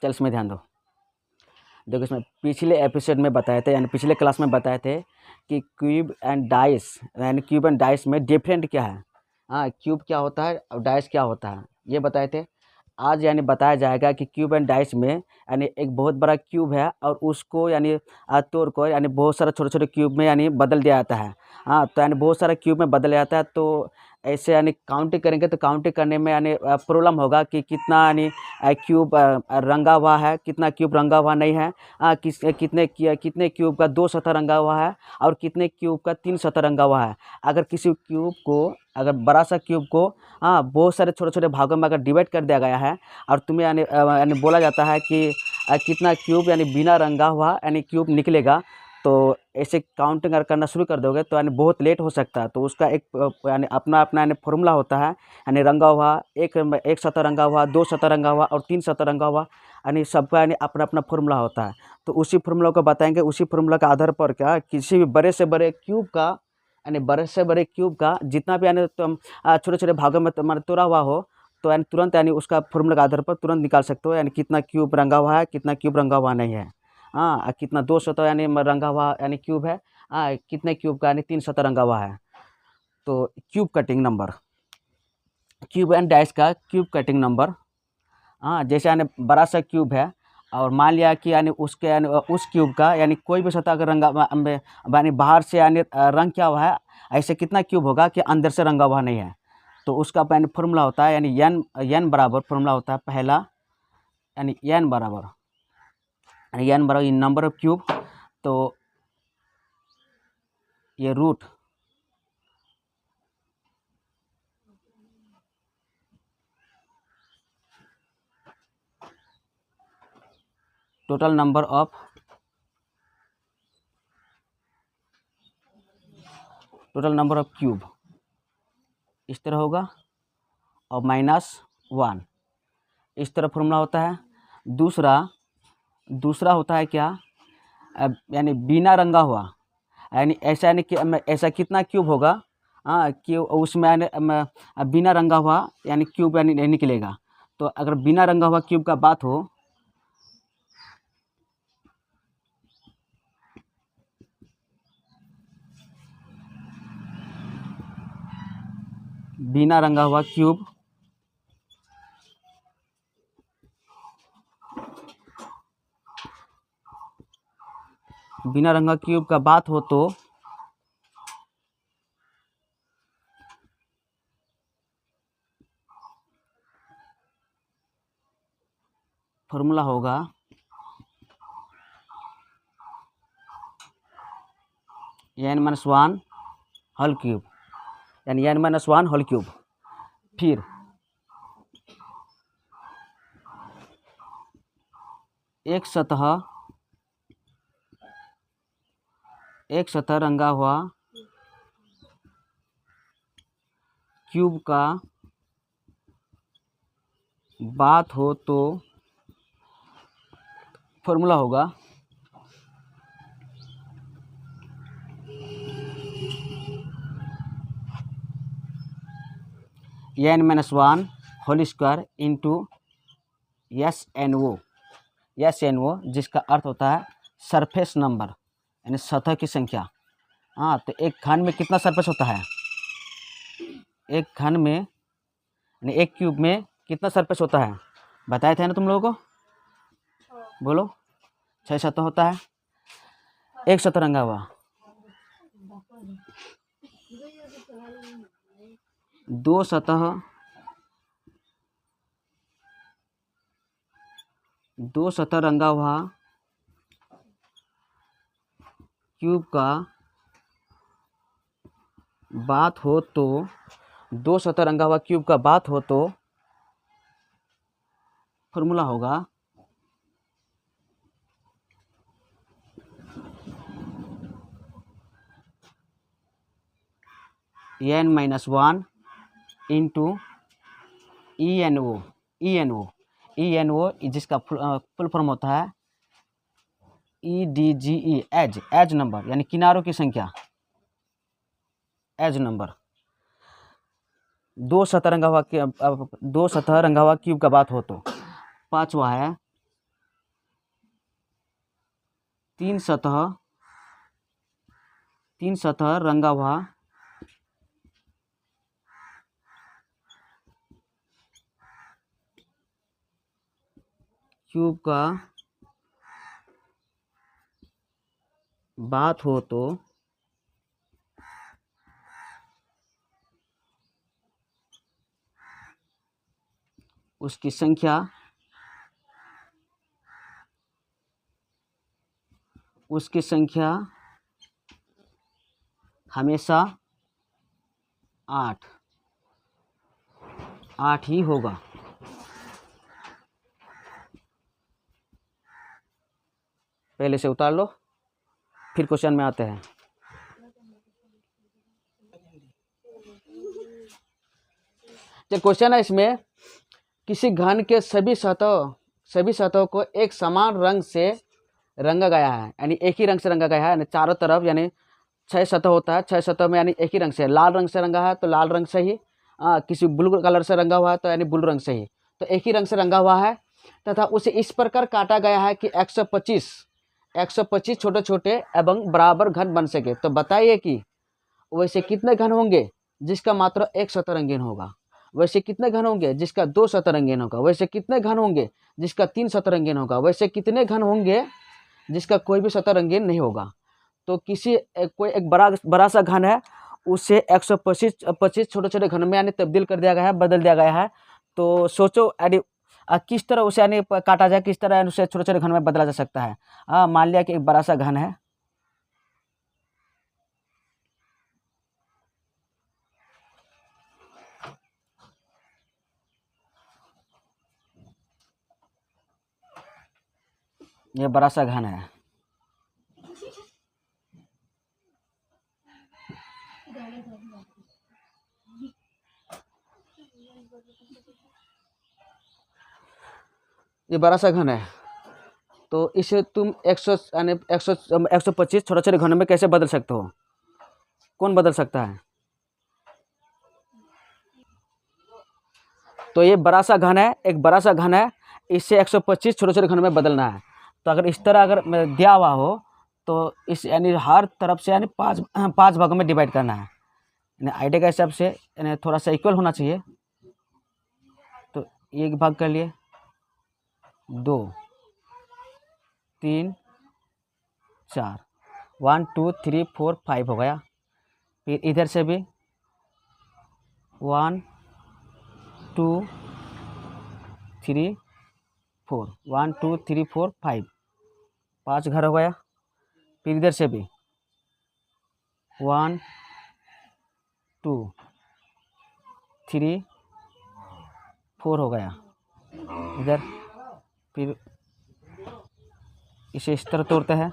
चल इसमें ध्यान दो। देखो इसमें पिछले एपिसोड में बताए थे, यानी पिछले क्लास में बताए थे कि क्यूब एंड डाइस, यानी क्यूब एंड डाइस में डिफरेंट क्या है। हाँ, क्यूब क्या होता है और डाइस क्या होता है, ये बताए थे। आज यानी बताया जाएगा कि क्यूब एंड डाइस में यानी एक बहुत बड़ा क्यूब है और उसको यानी तोड़ को यानी बहुत सारा छोटे छोटे क्यूब में यानी बदल दिया जाता है। हाँ, तो यानी बहुत सारा क्यूब में बदल जाता है, तो ऐसे यानी काउंटिंग करेंगे तो काउंटिंग करने में यानी प्रॉब्लम होगा कि कितना यानी क्यूब रंगा हुआ है, कितना क्यूब रंगा हुआ नहीं है। कितने क्यूब का 2 सतह रंगा हुआ है और कितने क्यूब का 3 सतह रंगा हुआ है। अगर किसी क्यूब को, अगर बड़ा सा क्यूब को बहुत सारे छोटे छोटे भागों में अगर डिवाइड कर दिया गया है और तुम्हें यानी बोला जाता है कि कितना क्यूब यानी बिना रंगा हुआ यानी क्यूब निकलेगा, तो ऐसे काउंटिंग अगर करना शुरू कर दोगे तो यानी बहुत लेट हो सकता है। तो उसका एक यानी अपना अपना यानी फॉर्मूला होता है, यानी रंगा हुआ एक सतह रंगा हुआ, 2 सतह रंगा हुआ और 3 सतह रंगा हुआ, यानी सबका यानी अपना अपना फॉर्मूला होता है। तो उसी फॉर्मूला को बताएंगे, उसी फॉर्मूला के आधार पर क्या किसी भी बड़े से बड़े क्यूब का, यानी बड़े से बड़े क्यूब का जितना भी यानी तुम छोटे छोटे भागों में तुम्हारा तोड़ा हुआ हो, तो यानी तुरंत यानी उसका फॉर्मूला के आधार पर तुरंत निकाल सकते हो, यानी कितना क्यूब रंगा हुआ है, कितना क्यूब रंगा हुआ नहीं है। हाँ, कितना 2 सतह यानी रंगा हुआ यानी क्यूब है, कितने क्यूब का यानी 3 सतह रंगा हुआ है। तो cube cutting number, cube and dice का क्यूब कटिंग नंबर। हाँ, जैसे यानी बड़ा सा क्यूब है और मान लिया कि यानी उसके यानी उस क्यूब का यानी कोई भी सतह अगर रंगा यानी बाहर से यानी रंग क्या हुआ है, ऐसे कितना क्यूब होगा कि अंदर से रंगा हुआ नहीं है। तो उसका यानी फॉर्मूला होता है यानी एन बराबर फॉर्मूला होता है पहला, यानी एन बराबर नंबर ऑफ क्यूब, तो ये root total number of cube, इस तरह होगा, और -1 इस तरह फॉर्मूला होता है। दूसरा होता है क्या, यानी बिना रंगा हुआ, यानी ऐसा यानी कि ऐसा कितना क्यूब होगा कि उसमें यानी बिना रंगा हुआ यानी क्यूब यानी नहीं निकलेगा। तो अगर बिना रंगा हुआ क्यूब का बात हो, बिना रंगा हुआ क्यूब, बिना रंगा क्यूब का बात हो तो फॉर्मूला होगा n-1 होल क्यूब, यानी n-1 होल क्यूब। फिर एक सतह रंगा हुआ क्यूब का बात हो तो फॉर्मूला होगा n-1 whole square into SNO, जिसका अर्थ होता है सरफेस नंबर, यानी सतह की संख्या। हाँ, तो एक घन में कितना सरफेस होता है, एक घन में यानी एक क्यूब में कितना सरफेस होता है, बताए थे ना तुम लोगों को, बोलो। 6 सतह होता है, एक सतह रंगा हुआ, दो सतह रंगा हुआ क्यूब का बात हो तो, 2 सतह रंगा हुआ क्यूब का बात हो तो फॉर्मूला होगा n-1 इंटू ENO, जिसका फुल फॉर्म होता है EDGE, एज नंबर, यानी किनारों की संख्या, एज नंबर। दो सतह रंगा हुआ क्यूब का बात हो तो। पांचवा है तीन सतह रंगा हुआ क्यूब का बात हो तो उसकी संख्या हमेशा 8 ही होगा। पहले से उतार लो, फिर क्वेश्चन में आते हैं। जो क्वेश्चन है इसमें, किसी घन के सभी सतहों को एक समान रंग से रंगा गया है, यानी एक ही रंग से रंगा गया है, यानी चारों तरफ, यानी 6 सतह होता है, 6 सतह में यानी एक ही रंग से, लाल रंग से रंगा है तो लाल रंग से ही, किसी ब्लू कलर से रंगा हुआ है तो यानी ब्लू रंग से ही, तो एक ही रंग से रंगा हुआ है, तथा उसे इस प्रकार काटा गया है कि 125 छोटे छोटे एवं बराबर घन बन सके। तो बताइए कि वैसे कितने घन होंगे जिसका मात्र एक सतह रंगीन होगा, वैसे कितने घन होंगे जिसका 2 सतह रंगीन होगा, वैसे कितने घन होंगे जिसका 3 सतह रंगीन होगा, वैसे कितने घन होंगे जिसका कोई भी सतह रंगीन नहीं होगा। तो कोई एक बड़ा सा घन है, उसे 125 छोटे छोटे घन में यानी तब्दील कर दिया गया है, बदल दिया गया है। तो सोचो यानी किस तरह उसे यानी काटा जाए, किस तरह उसे छोटे छोटे घन में बदला जा सकता है। मान लिया कि एक बड़ा सा घन है, ये बड़ा सा घन है, ये बड़ा सा घन है, तो इसे तुम 125 छोटे छोटे घनों में कैसे बदल सकते हो? कौन बदल सकता है? तो ये बड़ा सा घन है, एक बड़ा सा घन है, इससे 125 छोटे छोटे घनों में बदलना है। तो अगर इस तरह अगर दिया हुआ हो तो इस यानी हर तरफ से यानी पाँच भागों में डिवाइड करना है, यानी आइडिया के हिसाब से यानी थोड़ा सा इक्वल होना चाहिए। तो एक भाग कर लिए, 2 3 4, 1 2 3 4 5 हो गया। फिर इधर से भी 1 2 3 4, 1 2 3 4 5, 5 घर हो गया। फिर इधर से भी 1 2 3 4 हो गया इधर। फिर इसे इस तरह तोड़ते हैं,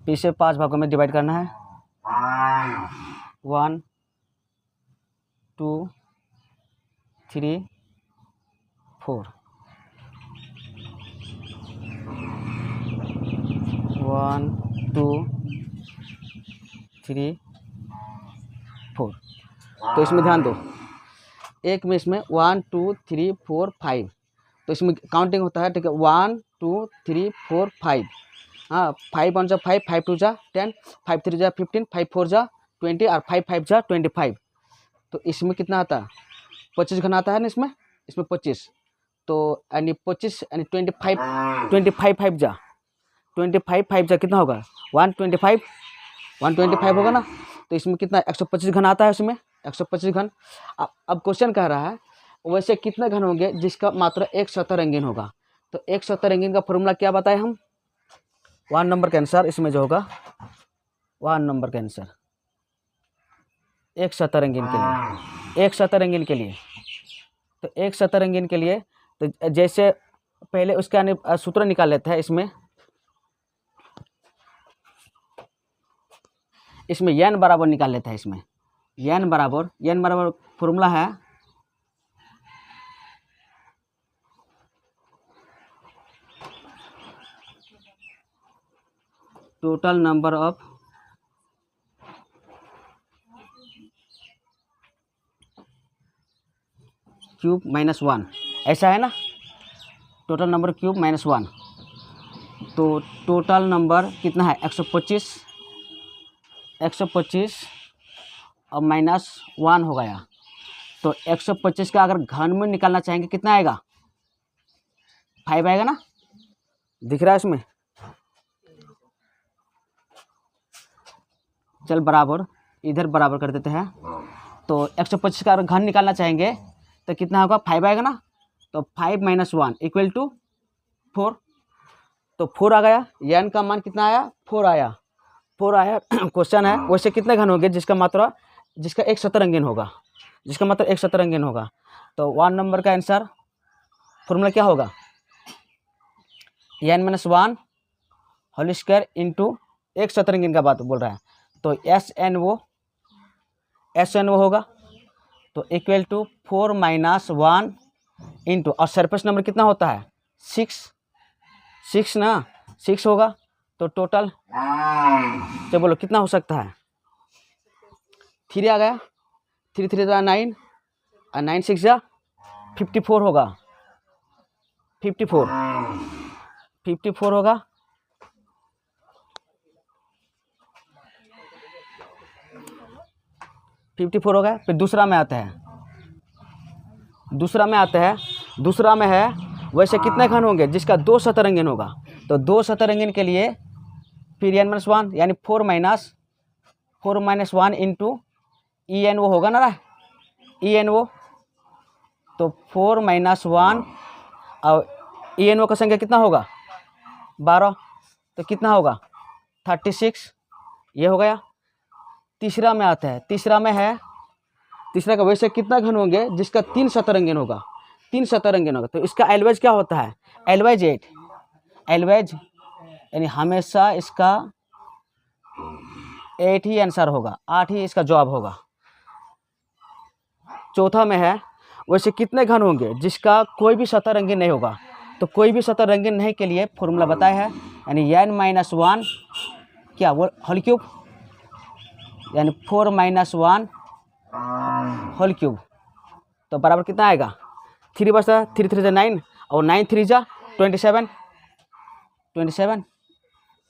फिर इसे 5 भागों में डिवाइड करना है, 1 2 3 4, 1 2 3 4। तो इसमें ध्यान दो, एक में इसमें 1 2 3 4 5, तो इसमें काउंटिंग होता है, ठीक है, 1 2 3 4 5, हाँ, 5 1 जा 5, 5 2 जा 10, 5 3 जा 15, 5 4 जा 20 और 5 5 जा 25। तो इसमें कितना आता है? 25 घन आता है ना इसमें 25, तो यानी 25 यानी 25 5 जा 25 5 जा कितना होगा? 125 होगा ना। तो इसमें कितना 125 घन आता है, इसमें 125 घन। अब क्वेश्चन कह रहा है वैसे कितने घन होंगे जिसका मात्र एक सतह रंगीन होगा। तो एक सतह रंगीन का फॉर्मूला क्या बताए हम? 1 नंबर का आंसर इसमें जो होगा, 1 नंबर का आंसर एक सतह रंगीन के लिए, एक सतह रंगीन के लिए। तो एक सतह रंगीन के लिए तो जैसे पहले उसका सूत्र निकाल लेते हैं। इसमें n बराबर निकाल लेते हैं। इसमें n बराबर फॉर्मूला है टोटल नंबर ऑफ क्यूब -1, ऐसा है ना। टोटल नंबर क्यूब माइनस 1, तो टोटल नंबर कितना है 125, 125 और माइनस 1 हो गया। तो 125 का अगर घनमूल निकालना चाहेंगे कितना आएगा, 5 आएगा ना, दिख रहा है इसमें। चल बराबर, इधर बराबर कर देते हैं। तो 125 का अगर घन निकालना चाहेंगे तो कितना होगा, 5 आएगा ना। तो 5 माइनस 1 इक्वल टू 4, तो 4 आ गया। n का मान कितना आया, 4 आया, 4 आया। क्वेश्चन है वैसे कितने घन होंगे जिसका मात्रा, जिसका एक शतरंगीन होगा, जिसका मतलब एक शतरंगीन होगा। तो 1 नंबर का आंसर फॉर्मूला क्या होगा, n minus 1 whole square into एक शतरंगीन का बात बोल रहा है, तो SN वो होगा। तो इक्वल टू 4 माइनस 1 इंटू, और सरफेस नंबर कितना होता है 6 ना, 6 होगा। तो टोटल तो बोलो कितना हो सकता है, 3 आ गया, 3 3 9 और 9 6 जा 54 होगा, 54 होगा। हो गया। फिर दूसरा में आता है, दूसरा में है वैसे कितने घन होंगे जिसका 2 शतरंगीन होगा। तो 2 शतरंगीन के लिए फिर n माइनस 1 यानी 4 माइनस 1 इंटू EN वो होगा ना, EN वो, तो 4 माइनस 1 और EN वो का संख्या कितना होगा 12, तो कितना होगा 36, ये हो गया। तीसरा में आता है, तीसरा का वैसे कितना घन होंगे जिसका 3 शतरंगीन होगा, 3 शतरंगीन होगा। तो इसका एलवेज क्या होता है, एलवेज 8, एलवेज यानी हमेशा इसका 8 ही आंसर होगा, 8 ही इसका जवाब होगा। चौथा में है वैसे कितने घन होंगे जिसका कोई भी शतरंगीन नहीं होगा। तो कोई भी शतरंगीन नहीं के लिए फॉर्मूला बताया है, यानी n माइनस 1 क्या वो होल क्यूब, यानी 4 माइनस 1 होल क्यूब। तो बराबर कितना आएगा, 3 बचता है, 3 3 जा 9 और 9 3 जा 27,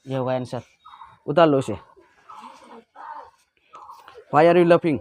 ये होगा आंसर। उतार लो इसे। Why are you laughing?